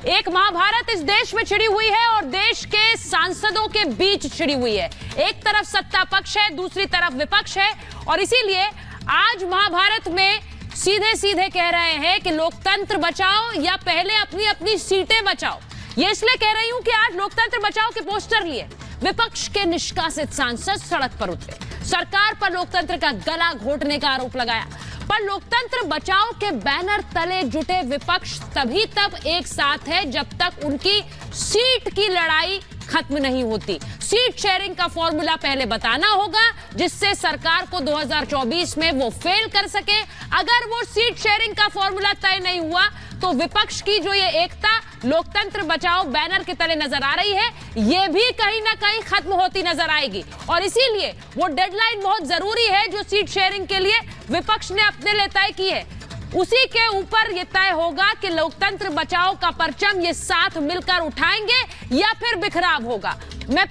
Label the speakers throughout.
Speaker 1: एक महाभारत इस देश में छिड़ी हुई है और देश के सांसदों के बीच छिड़ी हुई है। एक तरफ सत्ता पक्ष है, दूसरी तरफ विपक्ष है और इसीलिए आज महाभारत में सीधे सीधे कह रहे हैं कि लोकतंत्र बचाओ या पहले अपनी अपनी सीटें बचाओ। ये इसलिए कह रही हूं कि आज लोकतंत्र बचाओ के पोस्टर लिए विपक्ष के निष्कासित सांसद सड़क पर उतरे, सरकार पर लोकतंत्र का गला घोटने का आरोप लगाया। पर लोकतंत्र बचाओ के बैनर तले जुटे विपक्ष तभी तक एक साथ है जब तक उनकी सीट की लड़ाई खत्म नहीं होती। सीट शेयरिंग का फॉर्मूला पहले बताना होगा जिससे सरकार को 2024 में वो फेल कर सके। अगर वो सीट शेयरिंग का फॉर्मूला तय नहीं हुआ तो विपक्ष की जो ये एकता लोकतंत्र बचाओ बैनर के तले नजर आ रही है, ये भी कहीं ना कहीं खत्म होती नजर आएगी। और इसीलिए वो डेडलाइन बहुत जरूरी है जो सीट शेयरिंग के लिए विपक्ष ने अपने लिए तय की है। उसी के ऊपर यह तय होगा कि लोकतंत्र बचाओ का परचम ये साथ मिलकर उठाएंगे या फिर बिखराव होगा। मैं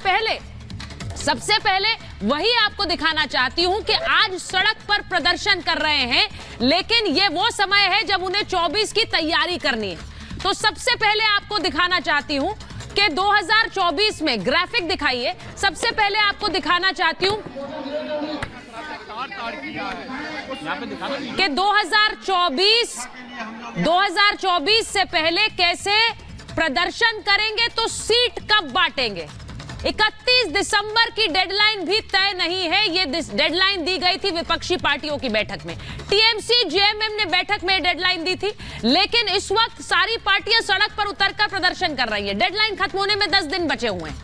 Speaker 1: सबसे पहले वही आपको दिखाना चाहती हूं कि आज सड़क पर प्रदर्शन कर रहे हैं, लेकिन ये वो समय है जब उन्हें 24 की तैयारी करनी है। तो सबसे पहले आपको दिखाना चाहती हूं कि 2024 में ग्राफिक दिखाइए। सबसे पहले आपको दिखाना चाहती हूं कि 2024 से पहले कैसे प्रदर्शन करेंगे तो सीट कब बांटेंगे। 31 दिसंबर की डेडलाइन भी तय नहीं है। ये डेडलाइन दी गई थी विपक्षी पार्टियों की बैठक में। टीएमसी जेएमएम ने बैठक में डेडलाइन दी थी, लेकिन इस वक्त सारी पार्टियां सड़क पर उतरकर प्रदर्शन कर रही है। डेडलाइन खत्म होने में 10 दिन बचे हुए हैं।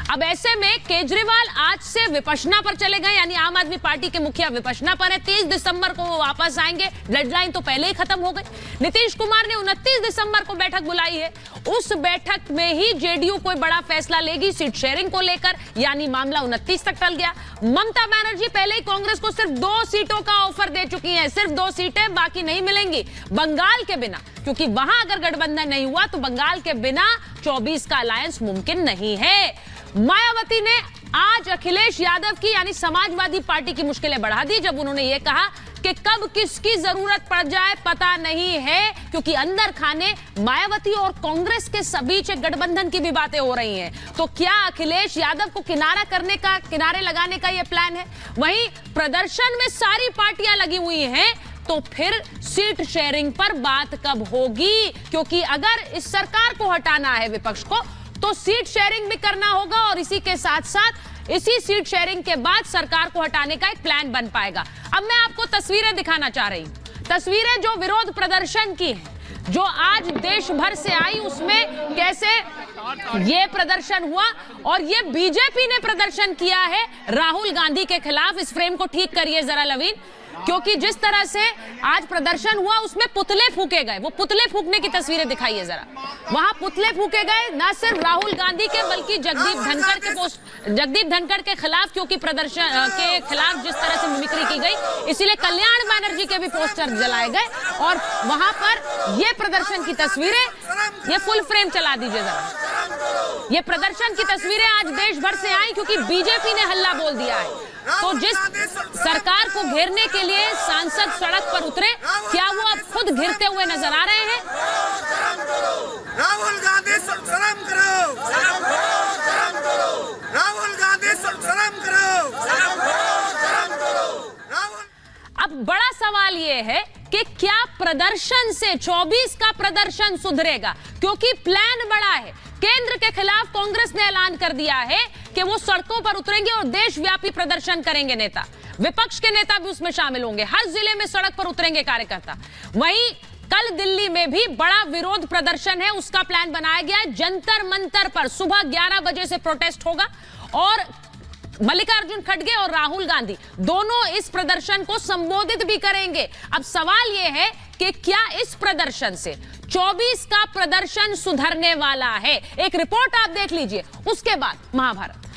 Speaker 1: अब ऐसे में केजरीवाल आज से विपश्यना पर चले गए, यानी आम आदमी पार्टी के मुखिया विपश्यना पर है। 30 दिसंबर को वो वापस आएंगे, डेडलाइन तो पहले ही खत्म हो गई। नीतीश कुमार ने 29 दिसंबर को बैठक बुलाई है। उस बैठक में ही जेडीयू कोई बड़ा फैसला लेगी सीट शेयरिंग को लेकर, यानी मामला 29 तक टल गया। ममता बनर्जी पहले ही कांग्रेस को सिर्फ 2 सीटों का ऑफर दे चुकी हैं, सिर्फ 2 सीटें, बाकी नहीं मिलेंगी बंगाल के बिना, क्योंकि वहां अगर गठबंधन नहीं हुआ तो बंगाल के बिना 24 का अलायंस मुमकिन नहीं है। मायावती ने आज अखिलेश यादव की यानी समाजवादी पार्टी की मुश्किलें बढ़ा दी जब उन्होंने ये कहा कि कब किसकी जरूरत पड़ जाए पता नहीं है, क्योंकि अंदर खाने मायावती और कांग्रेस के बीच एक गठबंधन की भी बातें हो रही हैं। तो क्या अखिलेश यादव को किनारे लगाने का यह प्लान है? वहीं प्रदर्शन में सारी पार्टियां लगी हुई हैं, तो फिर सीट शेयरिंग पर बात कब होगी? क्योंकि अगर इस सरकार को हटाना है विपक्ष को तो सीट शेयरिंग भी करना होगा और इसी के साथ साथ इसी सीट शेयरिंग के बाद सरकार को हटाने का एक प्लान बन पाएगा। अब मैं आपको तस्वीरें दिखाना चाह रही हूं, तस्वीरें जो विरोध प्रदर्शन की हैं, जो आज देश भर से आई, उसमें कैसे ये प्रदर्शन हुआ। और ये बीजेपी ने प्रदर्शन किया है राहुल गांधी के खिलाफ। इस फ्रेम को ठीक करिए जरा लवीन, क्योंकि जिस तरह से आज प्रदर्शन हुआ उसमें पुतले फूके गए। वो पुतले फूकने की तस्वीरें दिखाइए जरा। वहां पुतले फूके गए न सिर्फ राहुल गांधी के बल्कि जगदीप धनखड़ के खिलाफ, क्योंकि प्रदर्शन के खिलाफ जिस तरह से मिमिक्री की गई, इसीलिए कल्याण बनर्जी के भी पोस्टर जलाए गए। और वहां पर ये प्रदर्शन की तस्वीरें, ये फुल फ्रेम चला दीजिए जरा। ये प्रदर्शन की तस्वीरें आज देश भर से आई क्योंकि बीजेपी ने हल्ला बोल दिया है। तो जिस सरकार को घेरने के लिए सांसद सड़क पर उतरे, क्या वो अब खुद घिरते हुए नजर आ रहे हैं?
Speaker 2: राहुल गांधी शर्म करो, राहुल गांधी शर्म करो।
Speaker 1: अब बड़ा सवाल ये है कि क्या प्रदर्शन से 24 का प्रदर्शन सुधरेगा? क्योंकि प्लान बड़ा है। केंद्र के खिलाफ कांग्रेस ने ऐलान कर दिया है कि वो सड़कों पर उतरेंगे और देशव्यापी प्रदर्शन करेंगे नेता। विपक्ष के नेता भी उसमें शामिल होंगे। हर जिले में सड़क पर उतरेंगे कार्यकर्ता। वहीं कल दिल्ली में भी बड़ा विरोध प्रदर्शन है, उसका प्लान बनाया गया है। जंतर मंतर पर सुबह 11 बजे से प्रोटेस्ट होगा और मल्लिकार्जुन खड़गे और राहुल गांधी दोनों इस प्रदर्शन को संबोधित भी करेंगे। अब सवाल यह है कि क्या इस प्रदर्शन से 24 का प्रदर्शन सुधरने वाला है? एक रिपोर्ट आप देख लीजिए, उसके बाद महाभारत।